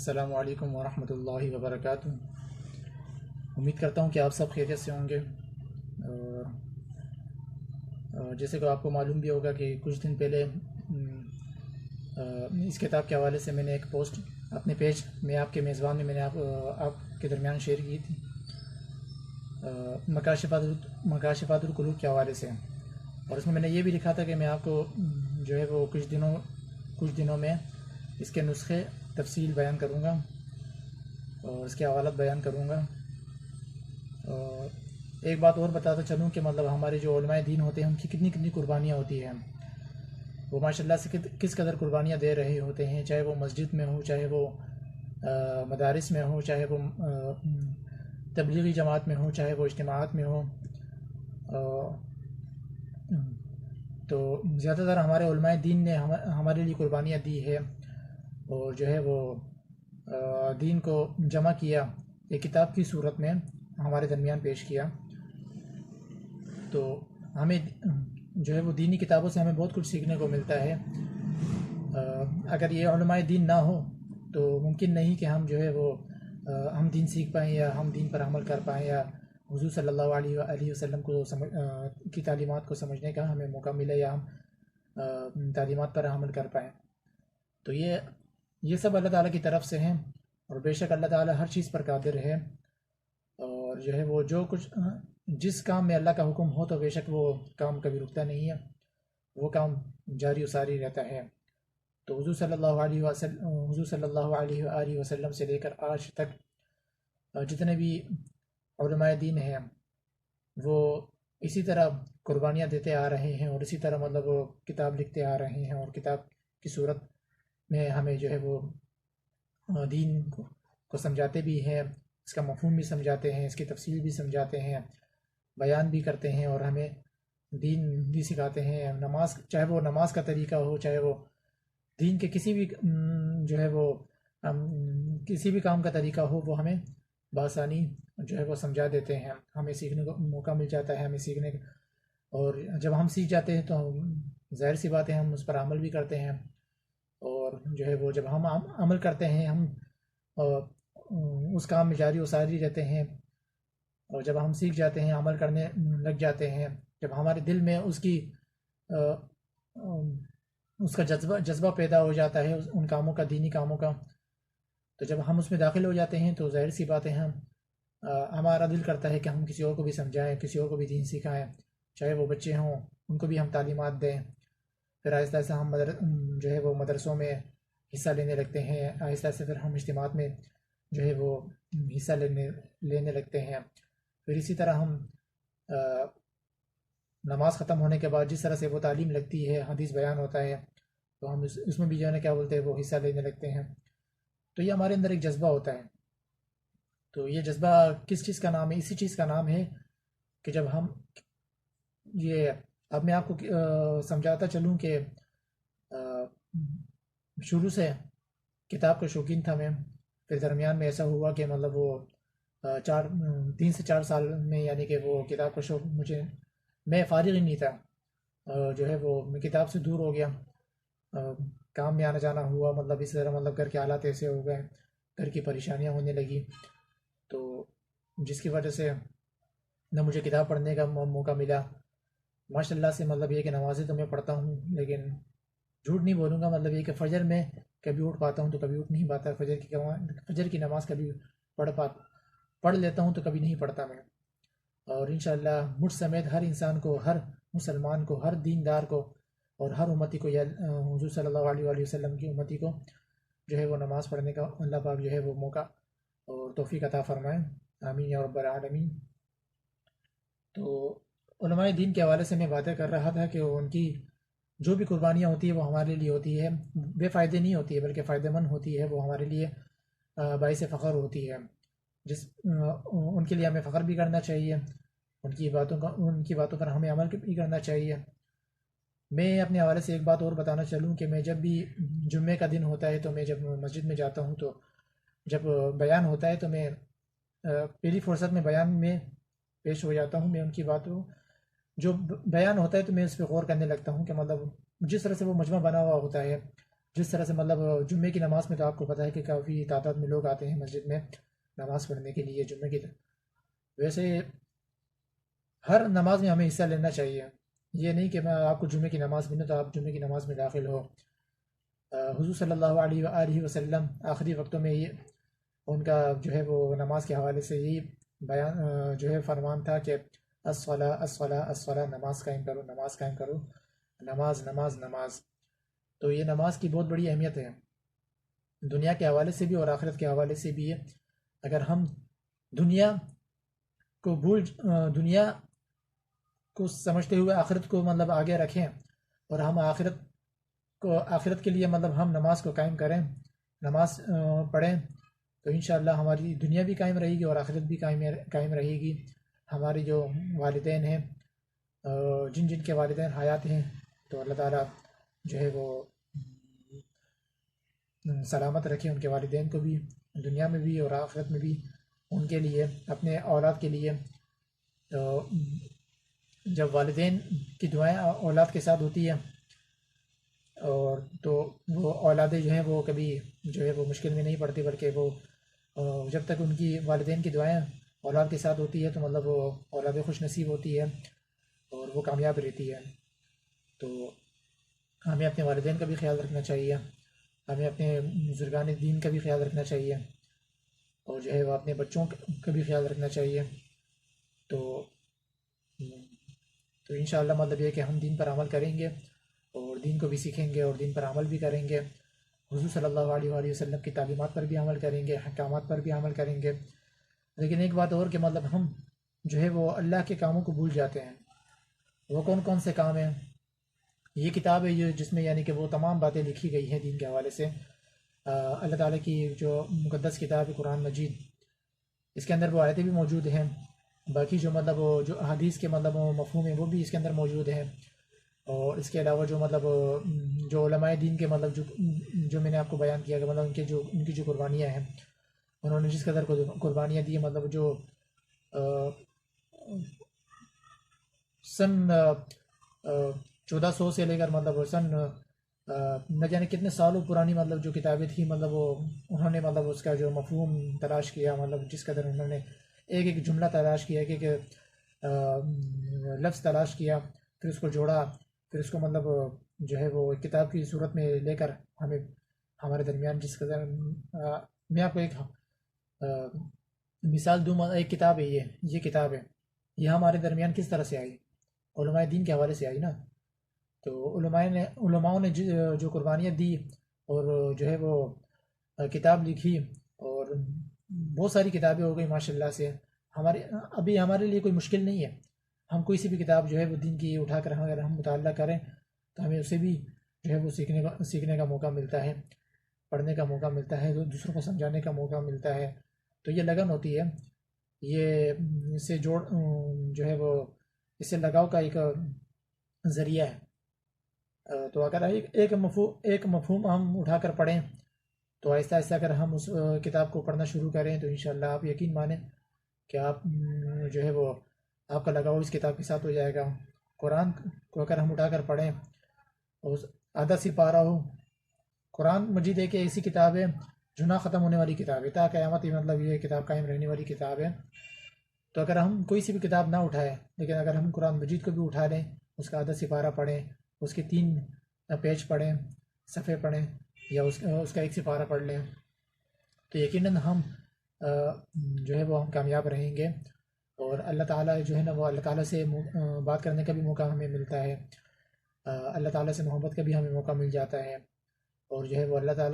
السلام علیکم ورحمۃ اللہ وبرکاتہ۔ امید کرتا ہوں کہ آپ سب خیریت سے ہوں گے۔ اور جیسے کہ آپ کو معلوم بھی ہوگا کہ کچھ دن پہلے اس کتاب کے حوالے سے میں نے ایک پوسٹ اپنے پیج میں آپ کے میزبان میں نے آپ کے درمیان شیئر کی تھی، مکاشفات القلوب کے حوالے سے، اور اس میں نے یہ بھی لکھا تھا کہ میں آپ کو جو ہے وہ کچھ دنوں میں اس کے نسخے تفصیل بیان کروں گا اور اس کے حوالات بیان کروں گا۔ اور ایک بات اور بتاتا چلوں کہ مطلب ہمارے جو علماء دین ہوتے ہیں ان کی کتنی قربانیاں ہوتی ہیں، وہ ماشاء اللہ سے کس قدر قربانیاں دے رہے ہوتے ہیں، چاہے وہ مسجد میں ہو، چاہے وہ مدارس میں ہو، چاہے وہ تبلیغی جماعت میں ہو، چاہے وہ اجتماعات میں ہو۔ تو زیادہ تر ہمارے علماء دین نے ہمارے لیے قربانیاں دی ہے، اور جو ہے وہ دین کو جمع کیا، ایک کتاب کی صورت میں ہمارے درمیان پیش کیا۔ تو ہمیں جو ہے وہ دینی کتابوں سے ہمیں بہت کچھ سیکھنے کو ملتا ہے۔ اگر یہ علماء دین نہ ہو تو ممکن نہیں کہ ہم جو ہے وہ ہم دین سیکھ پائیں یا ہم دین پر عمل کر پائیں، یا حضور صلی اللہ علیہ وسلم کی تعلیمات کو سمجھنے کا ہمیں موقع ملے، یا ہم تعلیمات پر عمل کر پائیں۔ تو یہ سب اللہ تعالیٰ کی طرف سے ہیں، اور بے شک اللہ تعالیٰ ہر چیز پر قادر ہے، اور جو ہے وہ جس کام میں اللہ کا حکم ہو تو بے شک وہ کام کبھی رکتا نہیں ہے، وہ کام جاری و ساری رہتا ہے۔ تو حضور صلی اللہ علیہ وآلہ وسلم سے لے کر آج تک جتنے بھی علماء دین ہیں وہ اسی طرح قربانیاں دیتے آ رہے ہیں، اور اسی طرح مطلب وہ کتاب لکھتے آ رہے ہیں، اور کتاب کی صورت میں ہمیں جو ہے وہ دین کو سمجھاتے بھی ہیں، اس کا مفہوم بھی سمجھاتے ہیں، اس کی تفصیل بھی سمجھاتے ہیں، بیان بھی کرتے ہیں، اور ہمیں دین بھی سکھاتے ہیں۔ چاہے وہ نماز کا طریقہ ہو، چاہے وہ دین کے کسی بھی جو ہے وہ کسی بھی کام کا طریقہ ہو، وہ ہمیں بآسانی جو ہے وہ سمجھا دیتے ہیں، ہمیں سیکھنے کو موقع مل جاتا ہے، ہمیں سیکھنے کا۔ اور جب ہم سیکھ جاتے ہیں تو ظاہر سی بات ہے ہم اس پر عمل بھی کرتے ہیں، اور جو ہے وہ جب ہم عمل کرتے ہیں ہم اس کام میں جاری و ساری رہتے ہیں، اور جب ہم سیکھ جاتے ہیں، عمل کرنے لگ جاتے ہیں، جب ہمارے دل میں اس کا جذبہ پیدا ہو جاتا ہے ان کاموں کا، دینی کاموں کا، تو جب ہم اس میں داخل ہو جاتے ہیں تو ظاہر سی بات ہے ہمارا دل کرتا ہے کہ ہم کسی اور کو بھی سمجھائیں، کسی اور کو بھی دین سکھائیں، چاہے وہ بچے ہوں ان کو بھی ہم تعلیمات دیں۔ پھر آہستہ آہستہ ہم جو ہے وہ مدرسوں میں حصہ لینے لگتے ہیں، آہستہ آہستہ پھر ہم اجتماعات میں جو ہے وہ حصہ لینے لگتے ہیں۔ پھر اسی طرح ہم نماز ختم ہونے کے بعد جس طرح سے وہ تعلیم لگتی ہے، حدیث بیان ہوتا ہے، تو ہم اس میں بھی جو ہے نا کیا بولتے ہیں وہ حصہ لینے لگتے ہیں۔ تو یہ ہمارے اندر ایک جذبہ ہوتا ہے۔ تو یہ جذبہ کس چیز کا نام ہے؟ اسی چیز کا نام ہے کہ جب ہم اب میں آپ کو سمجھاتا چلوں کہ شروع سے کتاب کا شوقین تھا میں، پھر درمیان میں ایسا ہوا کہ مطلب وہ 3 سے 4 سال میں، یعنی کہ وہ کتاب کا شوق میں فارغ ہی نہیں تھا، جو ہے وہ میں کتاب سے دور ہو گیا، کام میں آنا جانا ہوا، مطلب اس طرح مطلب گھر کے حالات ایسے ہو گئے، گھر کی پریشانیاں ہونے لگی، تو جس کی وجہ سے نہ مجھے کتاب پڑھنے کا موقع ملا۔ ماشاء اللہ سے مطلب یہ کہ نمازیں تو میں پڑھتا ہوں، لیکن جھوٹ نہیں بولوں گا، مطلب یہ کہ فجر میں کبھی اٹھ پاتا ہوں تو کبھی اٹھ نہیں پاتا، فجر کی نماز کبھی پڑھ لیتا ہوں تو کبھی نہیں پڑھتا میں۔ اور انشاءاللہ مجھ سمیت ہر انسان کو، ہر مسلمان کو، ہر دیندار کو، اور ہر امتی کو، یا حضور صلی اللہ علیہ وآلہ وسلم کی امتی کو جو ہے وہ نماز پڑھنے کا اللہ پاک جو ہے وہ موقع اور توفیق عطا فرمائے، آمین یا رب العالمین۔ تو علماء دین کے حوالے سے میں باتیں کر رہا تھا کہ ان کی جو بھی قربانیاں ہوتی ہیں وہ ہمارے لیے ہوتی ہے، بے فائدے نہیں ہوتی ہے بلکہ فائدہ مند ہوتی ہے، وہ ہمارے لیے باعث فخر ہوتی ہے، ان کے لیے ہمیں فخر بھی کرنا چاہیے، ان کی باتوں پر ہمیں عمل بھی کرنا چاہیے۔ میں اپنے حوالے سے ایک بات اور بتانا چلوں کہ میں جب بھی جمعے کا دن ہوتا ہے تو میں جب مسجد میں جاتا ہوں تو جب بیان ہوتا ہے تو میں پہلی فرصت میں بیان میں پیش ہو جاتا ہوں، میں ان کی باتوں جو بیان ہوتا ہے تو میں اس پہ غور کرنے لگتا ہوں کہ مطلب جس طرح سے وہ مجمع بنا ہوا ہوتا ہے، جس طرح سے مطلب جمعے کی نماز میں تو آپ کو پتہ ہے کہ کافی تعداد میں لوگ آتے ہیں مسجد میں نماز پڑھنے کے لیے جمعے کی، ویسے ہر نماز میں ہمیں حصہ لینا چاہیے، یہ نہیں کہ میں آپ کو جمعے کی نماز ملے تو آپ جمعے کی نماز میں داخل ہو۔ حضور صلی اللہ علیہ وآلہ وسلم آخری وقتوں میں یہ ان کا جو ہے وہ نماز کے حوالے سے یہی بیان جو ہے فرمان تھا کہ الصلاۃ الصلاۃ الصلاۃ، نماز قائم کرو، نماز قائم کرو، نماز نماز نماز۔ تو یہ نماز کی بہت بڑی اہمیت ہے، دنیا کے حوالے سے بھی اور آخرت کے حوالے سے بھی ہے۔ اگر ہم دنیا کو دنیا کو سمجھتے ہوئے آخرت کو مطلب آگے رکھیں، اور ہم آخرت کے لیے مطلب ہم نماز کو قائم کریں، نماز پڑھیں، تو انشاءاللہ ہماری دنیا بھی قائم رہے گی اور آخرت بھی قائم رہے گی۔ ہمارے جو والدین ہیں، جن جن کے والدین حیات ہیں، تو اللہ تعالیٰ جو ہے وہ سلامت رکھے ان کے والدین کو بھی، دنیا میں بھی اور آخرت میں بھی، ان کے لیے، اپنے اولاد کے لیے۔ تو جب والدین کی دعائیں اولاد کے ساتھ ہوتی ہیں اور تو وہ اولادیں جو ہیں وہ کبھی جو ہے وہ مشکل میں نہیں پڑتی، بلکہ وہ جب تک ان کی والدین کی دعائیں اولاد کے ساتھ ہوتی ہے تو مطلب وہ اولاد خوش نصیب ہوتی ہے اور وہ کامیاب رہتی ہے۔ تو ہمیں اپنے والدین کا بھی خیال رکھنا چاہیے، ہمیں اپنے بزرگان دین کا بھی خیال رکھنا چاہیے، اور جو ہے وہ اپنے بچوں کا بھی خیال رکھنا چاہیے۔ تو انشاءاللہ مطلب یہ کہ ہم دین پر عمل کریں گے اور دین کو بھی سیکھیں گے اور دین پر عمل بھی کریں گے، حضور صلی اللہ علیہ وآلہ وسلم کی تعلیمات پر بھی عمل کریں گے، احکامات پر بھی عمل کریں گے۔ لیکن ایک بات اور کہ مطلب ہم جو ہے وہ اللہ کے کاموں کو بھول جاتے ہیں۔ وہ کون کون سے کام ہیں؟ یہ کتاب ہے یہ جس میں یعنی کہ وہ تمام باتیں لکھی گئی ہیں دین کے حوالے سے۔ اللہ تعالیٰ کی جو مقدس کتاب ہے قرآن مجید، اس کے اندر وہ آیتیں بھی موجود ہیں، باقی جو مطلب جو احادیث کے مطلب مفہوم ہیں وہ بھی اس کے اندر موجود ہیں، اور اس کے علاوہ جو مطلب جو علماء دین کے مطلب جو میں نے آپ کو بیان کیا کہ مطلب ان کی جو قربانیاں ہیں، انہوں نے جس قدر قربانیاں دی، مطلب جو سن 1400 سے لے کر مطلب سن نہ جانے کتنے سالوں پرانی مطلب جو کتابیں تھیں، مطلب وہ انہوں نے مطلب اس کا جو مفہوم تلاش کیا، مطلب جس قدر انہوں نے ایک ایک جملہ تلاش کیا، ایک ایک لفظ تلاش کیا، پھر اس کو جوڑا، پھر اس کو مطلب جو ہے وہ کتاب کی صورت میں لے کر ہمیں ہمارے درمیان جس قدر میں آپ کو ایک مثال دوں، ایک کتاب ہے یہ کتاب ہے، یہ ہمارے درمیان کس طرح سے آئی؟ علماء دین کے حوالے سے آئی نا۔ تو علماء نے جو قربانیاں دی اور جو ہے وہ کتاب لکھی، اور بہت ساری کتابیں ہو گئی ماشاء اللہ سے، ابھی ہمارے لیے کوئی مشکل نہیں ہے، ہم کوئی سی بھی کتاب جو ہے وہ دین کی اٹھا کر اگر ہم مطالعہ کریں تو ہمیں اسے بھی جو ہے وہ سیکھنے کا موقع ملتا ہے، پڑھنے کا موقع ملتا ہے، دوسروں کو سمجھانے کا موقع ملتا ہے۔ تو یہ لگن ہوتی ہے، یہ اس سے جو ہے وہ اس سے لگاؤ کا ایک ذریعہ ہے۔ تو اگر ایک مفہوم ہم اٹھا کر پڑھیں تو آہستہ آہستہ اگر ہم اس کتاب کو پڑھنا شروع کریں تو انشاءاللہ آپ یقین مانیں کہ آپ جو ہے وہ آپ کا لگاؤ اس کتاب کے ساتھ ہو جائے گا۔ قرآن کو اگر ہم اٹھا کر پڑھیں اور آدھا سپارہ ہو، قرآن مجید ایک ایسی کتاب ہے جو نہ ختم ہونے والی کتاب ہے، تا قیامت مطلب یہ کتاب قائم رہنے والی کتاب ہے۔ تو اگر ہم کوئی سی بھی کتاب نہ اٹھائیں، لیکن اگر ہم قرآن مجید کو بھی اٹھا لیں، اس کا آدھا سپارہ پڑھیں، اس کے 3 پیج پڑھیں، صفحے پڑھیں، یا اس کا ایک سپارہ پڑھ لیں، تو یقیناً ہم جو ہے وہ ہم کامیاب رہیں گے، اور اللہ تعالیٰ جو ہے نا وہ اللہ تعالیٰ سے بات کرنے کا بھی موقع ہمیں ملتا ہے، اللہ تعالیٰ سے محبت کا بھی ہمیں موقع مل جاتا ہے، اور جو ہے وہ اللہ تعالیٰ